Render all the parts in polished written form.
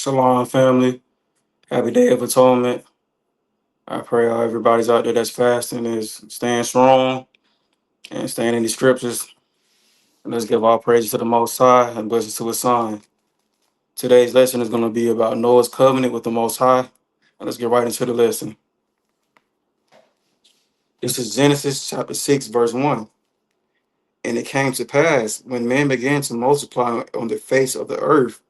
Shalom, family. Happy Day of Atonement. I pray all everybody's out there that's fasting is staying strong and staying in the scriptures. And let's give all praise to the Most High and blessings to His Son. Today's lesson is going to be about Noah's covenant with the Most High. And let's get right into the lesson. This is Genesis chapter 6, verse 1. And it came to pass when men began to multiply on the face of the earth,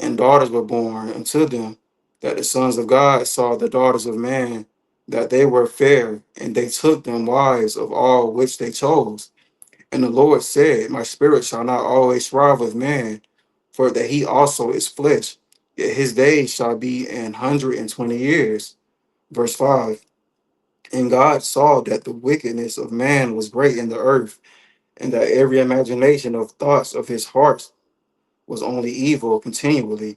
and daughters were born unto them, that the sons of God saw the daughters of man, that they were fair, and they took them wives of all which they chose. And the Lord said, My spirit shall not always strive with man, for that he also is flesh, yet his days shall be 120 years. Verse 5. And God saw that the wickedness of man was great in the earth, and that every imagination of thoughts of his heart was only evil continually.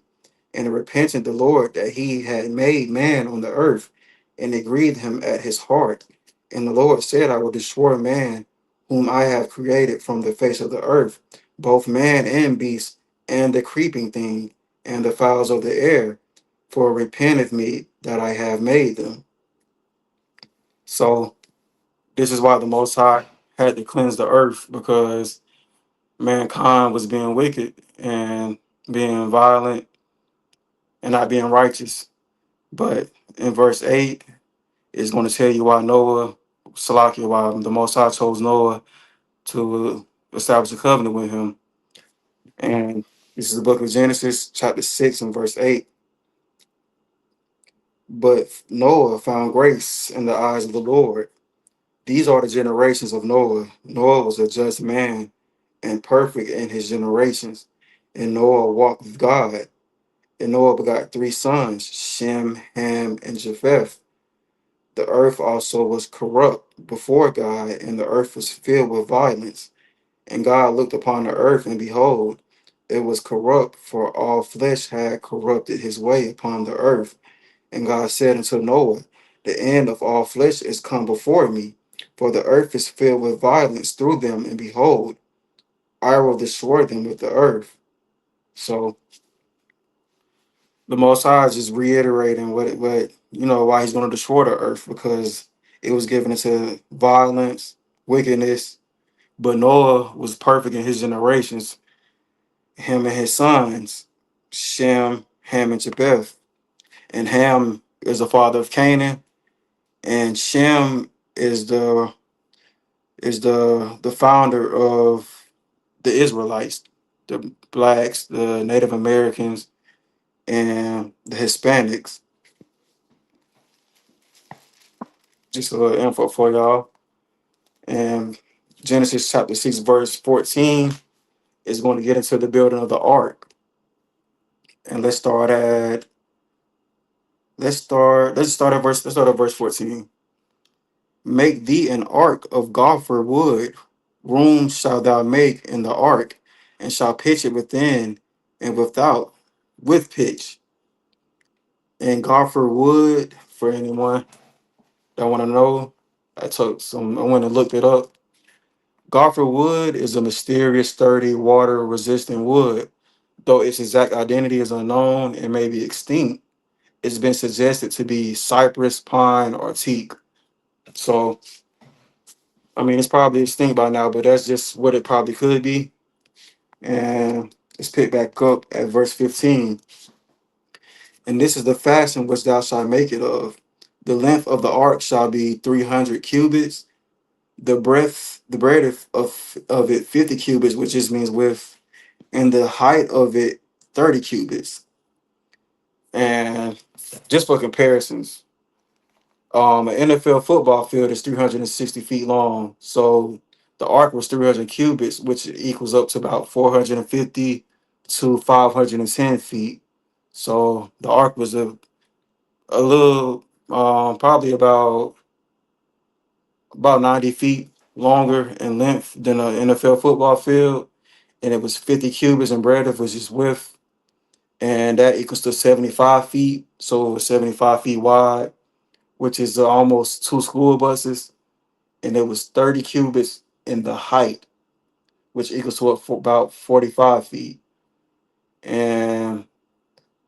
And it repented the Lord that he had made man on the earth, and it grieved him at his heart. And the Lord said, I will destroy man, whom I have created from the face of the earth, both man and beast, and the creeping thing, and the fowls of the air, for it repenteth me that I have made them. So this is why the Most High had to cleanse the earth, because mankind was being wicked and being violent and not being righteous. But in verse 8, it's going to tell you why Noah, Salakia, why the Most High chose Noah to establish a covenant with him. And this is the book of Genesis, chapter 6, and verse 8. But Noah found grace in the eyes of the Lord. These are the generations of Noah. Noah was a just man and perfect in his generations. And Noah walked with God. And Noah begot three sons, Shem, Ham, and Japheth. The earth also was corrupt before God, and the earth was filled with violence. And God looked upon the earth, and behold, it was corrupt, for all flesh had corrupted his way upon the earth. And God said unto Noah, The end of all flesh is come before me, for the earth is filled with violence through them, and behold, I will destroy them with the earth. So the Most High is just reiterating why He's going to destroy the earth, because it was given into violence, wickedness. But Noah was perfect in his generations, him and his sons, Shem, Ham, and Japheth. And Ham is the father of Canaan, and Shem is the founder of the Israelites, the blacks, the Native Americans, and the Hispanics. Just a little info for y'all. And Genesis chapter 6, verse 14 is going to get into the building of the ark. And let's start at verse 14. Make thee an ark of gopher wood. Room shalt thou make in the ark, and shall pitch it within and without with pitch. And gopher wood, for anyone that want to know, I went and looked it up. Gopher wood is a mysterious, sturdy, water-resistant wood. Though its exact identity is unknown and may be extinct, it's been suggested to be cypress, pine, or teak. So, I mean, it's probably extinct by now, but that's just what it probably could be. And let's pick back up at verse 15. And this is the fashion which thou shalt make it of. The length of the ark shall be 300 cubits. The breadth of it 50 cubits, which just means width, and the height of it 30 cubits. And just for comparisons, an NFL football field is 360 feet long. So the arc was 300 cubits, which equals up to about 450 to 510 feet. So the arc was a little, probably about 90 feet longer in length than an NFL football field. And it was 50 cubits in breadth, which is width. And that equals to 75 feet. So it was 75 feet wide, which is almost two school buses. And it was 30 cubits in the height, which equals to about 45 feet. And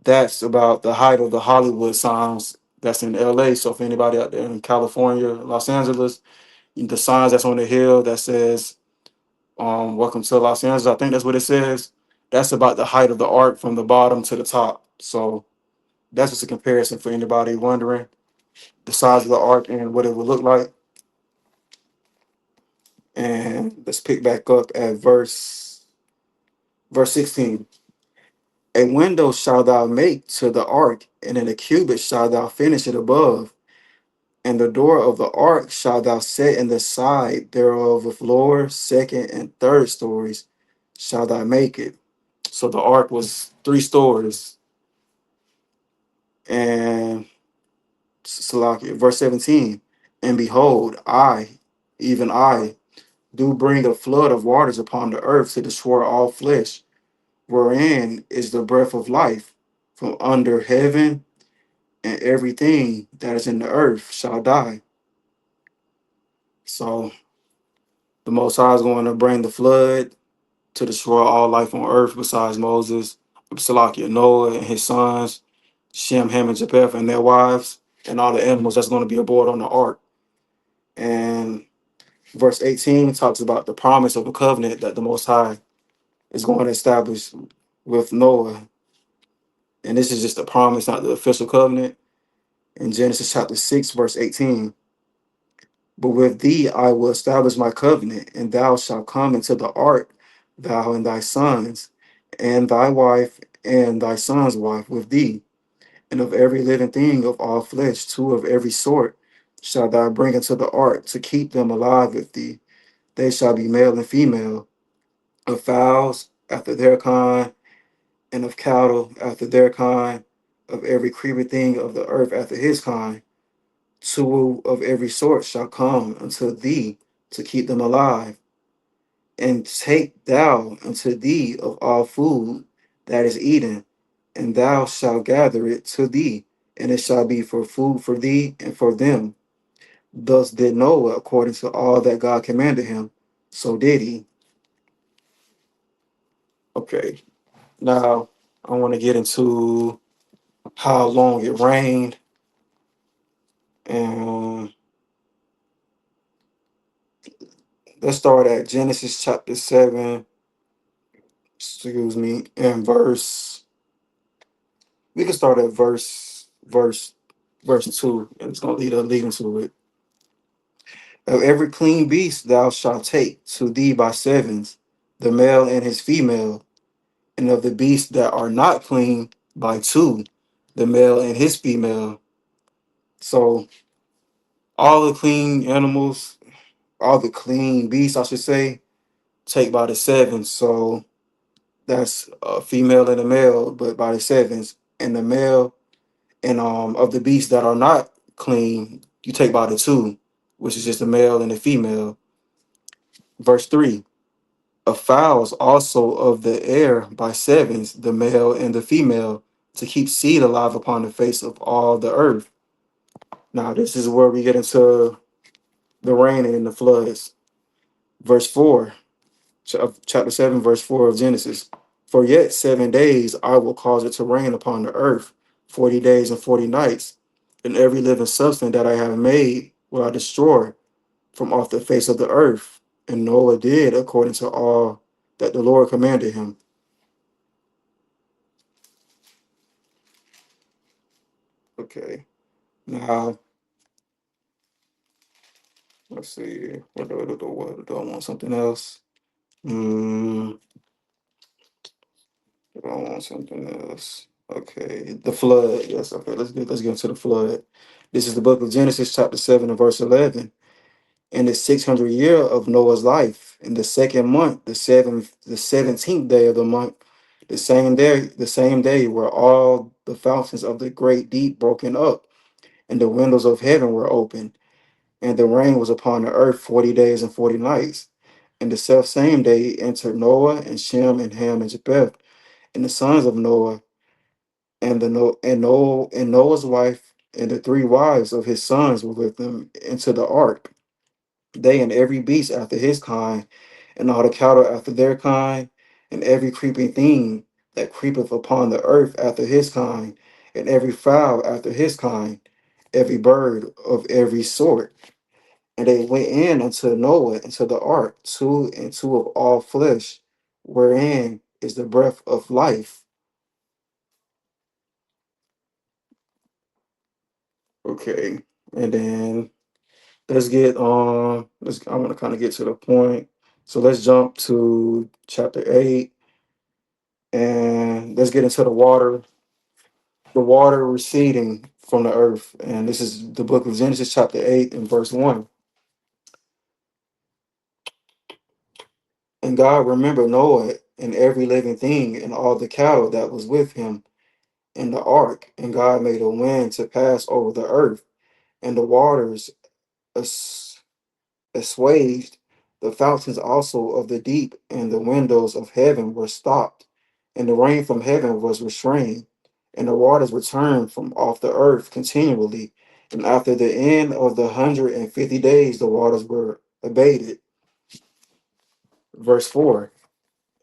That's about the height of the Hollywood signs that's in LA. So if anybody out there in California, Los Angeles, the signs that's on the hill that says welcome to Los Angeles, I think that's what it says. That's about the height of the arc from the bottom to the top. So that's just a comparison for anybody wondering the size of the arc and what it would look like. And let's pick back up at verse 16. A window shalt thou make to the ark, and in a cubit shalt thou finish it above. And the door of the ark shalt thou set in the side thereof with lower, second, and third stories shalt thou make it. So the ark was 3 stories. And Salakia, verse 17. And behold, I, even I, do bring a flood of waters upon the earth to destroy all flesh, wherein is the breath of life from under heaven, and everything that is in the earth shall die. So the Most High is going to bring the flood to destroy all life on earth besides Moses, Salakia, Noah and his sons, Shem, Ham, and Japheth and their wives, and all the animals that's going to be aboard on the ark. And verse 18 talks about the promise of a covenant that the Most High is going to establish with Noah. And this is just a promise, not the official covenant. In Genesis chapter 6, verse 18. But with thee I will establish my covenant, and thou shalt come into the ark, thou and thy sons, and thy wife, and thy son's wife with thee. And of every living thing of all flesh, two of every sort, shalt thou bring into the ark to keep them alive with thee. They shall be male and female, of fowls after their kind, and of cattle after their kind, of every creeping thing of the earth after his kind. Two of every sort shall come unto thee to keep them alive. And take thou unto thee of all food that is eaten, and thou shalt gather it to thee, and it shall be for food for thee and for them. Thus did Noah according to all that God commanded him. So did he. Okay, now I want to get into how long it rained. And let's start at Genesis chapter 7, excuse me, and we can start at verse 2, and it's gonna lead into it. Of every clean beast thou shalt take to thee by sevens, the male and his female, and of the beasts that are not clean by two, the male and his female. So all the clean animals, all the clean beasts, I should say, take by the sevens. So that's a female and a male, but by the sevens, and the male and of the beasts that are not clean, you take by the two, which is just the male and the female. Verse 3. Of fowls also of the air by sevens, the male and the female, to keep seed alive upon the face of all the earth. Now, this is where we get into the rain and the floods. Verse 4 of chapter 7, verse 4 of Genesis. For yet 7 days I will cause it to rain upon the earth, 40 days and 40 nights, and every living substance that I have made will I destroy from off the face of the earth. And Noah did according to all that the Lord commanded him. Okay. Now, let's see. What do I want something else? Mm, do I want something else? Okay. The flood. Yes, okay. Let's get into the flood. This is the book of Genesis, chapter 7, and verse 11. In the 600th year of Noah's life, in the second month, the 17th day of the month, the same day were all the fountains of the great deep broken up, and the windows of heaven were opened, and the rain was upon the earth 40 days and 40 nights. And the self same day entered Noah and Shem and Ham and Japheth, and the sons of Noah, and Noah's wife, and the three wives of his sons were with them into the ark, they and every beast after his kind, and all the cattle after their kind, and every creeping thing that creepeth upon the earth after his kind, and every fowl after his kind, every bird of every sort. And they went in unto Noah into the ark, two and two of all flesh, wherein is the breath of life. Okay, and then let's I want to kind of get to the point. So let's jump to chapter 8 and let's get into the water receding from the earth. And this is the book of Genesis, chapter 8 and verse 1. And God remembered Noah and every living thing and all the cattle that was with him in the ark. And God made a wind to pass over the earth, and the waters as- assuaged. The fountains also of the deep and the windows of heaven were stopped, and the rain from heaven was restrained, and the waters returned from off the earth continually. And after the end of the 150 days, the waters were abated. Verse 4.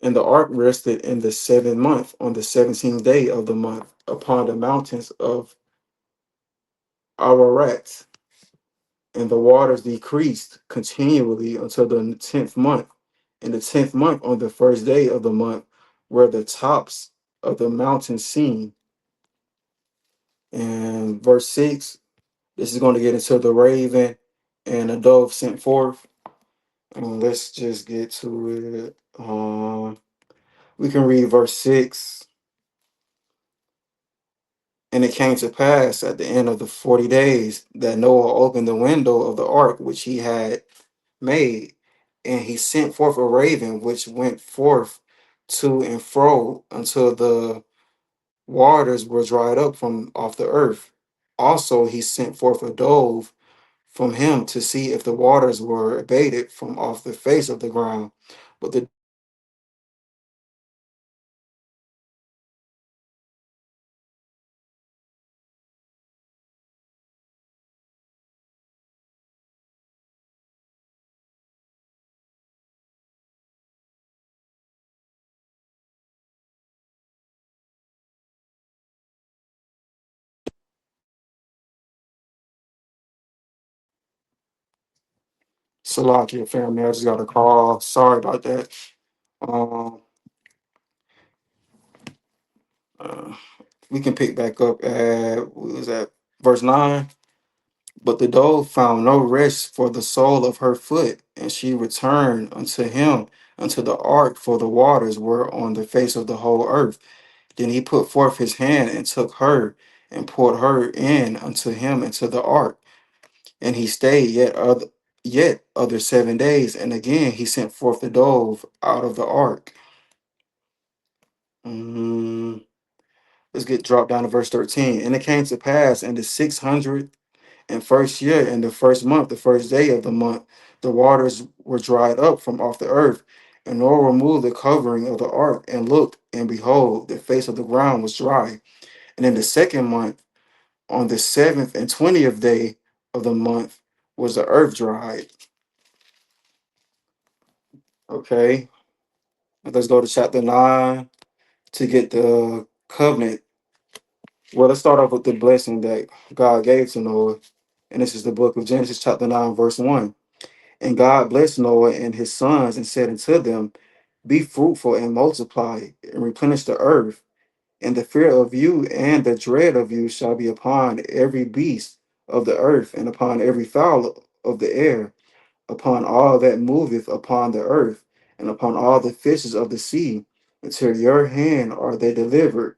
And the ark rested in the 7th month, on the 17th day of the month, upon the mountains of Ararat. And the waters decreased continually until the 10th month. In the 10th month, on the first day of the month, were the tops of the mountains seen. And verse 6, this is going to get into the raven and the dove sent forth. And let's just get to it. We can read verse 6. And it came to pass at the end of the 40 days that Noah opened the window of the ark which he had made, and he sent forth a raven which went forth to and fro until the waters were dried up from off the earth. Also, he sent forth a dove from him to see if the waters were abated from off the face of the ground. But the Salakia family, I just got a call. Sorry about that. Um, uh, we can pick back up at what was that verse 9. But the dove found no rest for the sole of her foot, and she returned unto him unto the ark, for the waters were on the face of the whole earth. Then he put forth his hand and took her and poured her in unto him into the ark. And he stayed yet other 7 days, and again he sent forth the dove out of the ark. Mm, let's get dropped down to verse 13. And it came to pass in the 601st year, in the first month, the first day of the month, the waters were dried up from off the earth. And Noah removed the covering of the ark and looked, and behold, the face of the ground was dry. And in the 2nd month, on the 7th and 20th day of the month, was the earth dried. Okay, let's go to chapter 9 to get the covenant. Well, let's start off with the blessing that God gave to Noah. And this is the book of Genesis, chapter 9, verse 1. And God blessed Noah and his sons and said unto them, be fruitful and multiply and replenish the earth. And the fear of you and the dread of you shall be upon every beast of the earth and upon every fowl of the air, upon all that moveth upon the earth, and upon all the fishes of the sea. Until your hand are they delivered.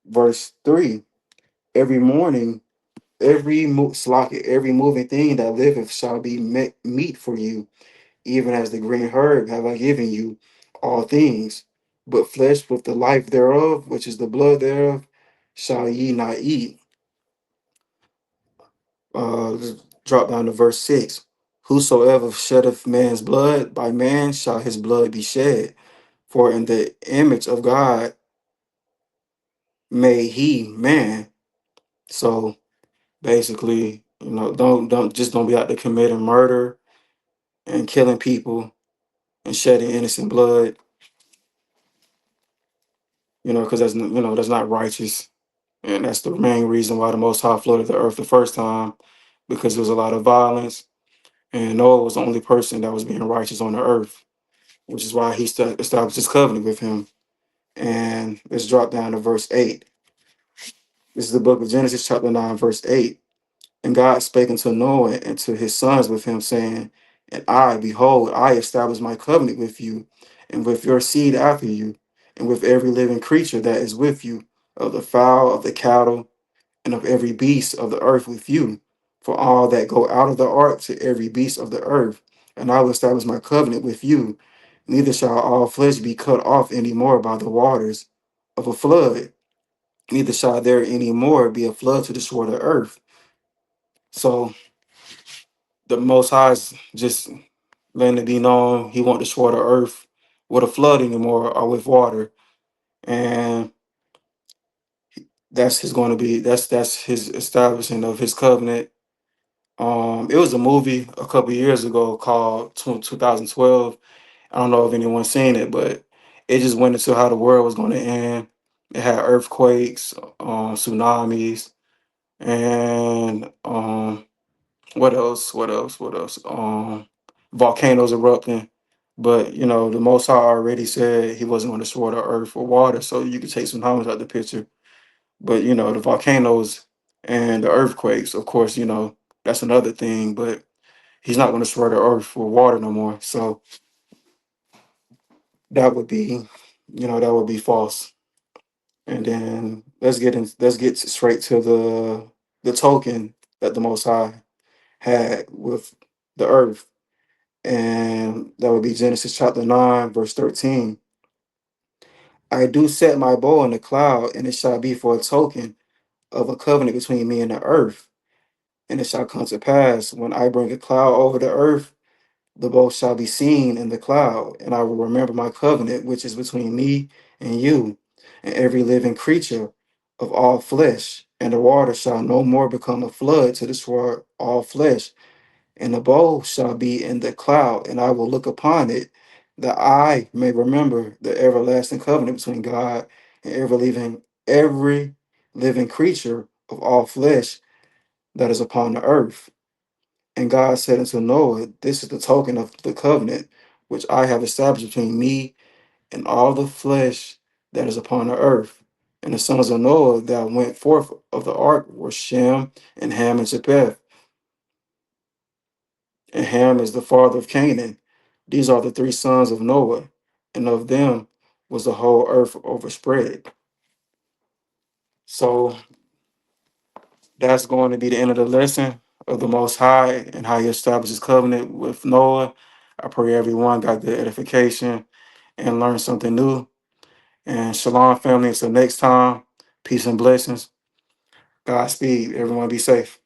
Verse 3. Every morning, every moving thing that liveth shall be meat for you, even as the green herb have I given you all things. But flesh with the life thereof, which is the blood thereof, shall ye not eat. Let's drop down to verse 6. Whosoever sheddeth man's blood, by man shall his blood be shed. For in the image of God made he man. So basically, don't be out there committing murder and killing people and shedding innocent blood. because that's not righteous, and that's the main reason why the Most High flooded the earth the first time, because there was a lot of violence, and Noah was the only person that was being righteous on the earth, which is why he established his covenant with him. And let's drop down to verse 8. This is the book of Genesis, chapter 9, verse 8. And God spake unto Noah and to his sons with him, saying, And I, behold, I establish my covenant with you, and with your seed after you, and with every living creature that is with you, of the fowl, of the cattle, and of every beast of the earth with you, for all that go out of the ark, to every beast of the earth. And I will establish my covenant with you. Neither shall all flesh be cut off any more by the waters of a flood, neither shall there any more be a flood to destroy the earth. So the Most High is just letting it be known he won't destroy the earth with a flood anymore or with water. And that's his going to be that's his establishing of his covenant. It was a movie a couple years ago called 2012. I don't know if anyone's seen it, but it just went into how the world was going to end. It had earthquakes, tsunamis, and what else? What else? What else? Volcanoes erupting. But the Most High already said he wasn't going to destroy the earth or water, so you could take some tsunamis out the picture. But the volcanoes and the earthquakes, of course, that's another thing. But he's not going to destroy the earth for water no more. So that would be, that would be false. And then let's get straight to the token that the Most High had with the earth, and that would be Genesis chapter 9, verse 13. I do set my bow in the cloud, and it shall be for a token of a covenant between me and the earth. And it shall come to pass when I bring a cloud over the earth, the bow shall be seen in the cloud, and I will remember my covenant which is between me and you, and every living creature of all flesh. And the water shall no more become a flood to destroy all flesh. And the bow shall be in the cloud, and I will look upon it, that I may remember the everlasting covenant between God and every living creature of all flesh that is upon the earth. And God said unto Noah, This is the token of the covenant which I have established between me and all the flesh that is upon the earth. And the sons of Noah that went forth of the ark were Shem and Ham and Japheth. And Ham is the father of Canaan. These are the three sons of Noah, and of them was the whole earth overspread. So that's going to be the end of the lesson of the Most High and how he establishes covenant with Noah. I pray everyone got good edification and learned something new. And shalom, family. Until next time, peace and blessings. Godspeed. Everyone be safe.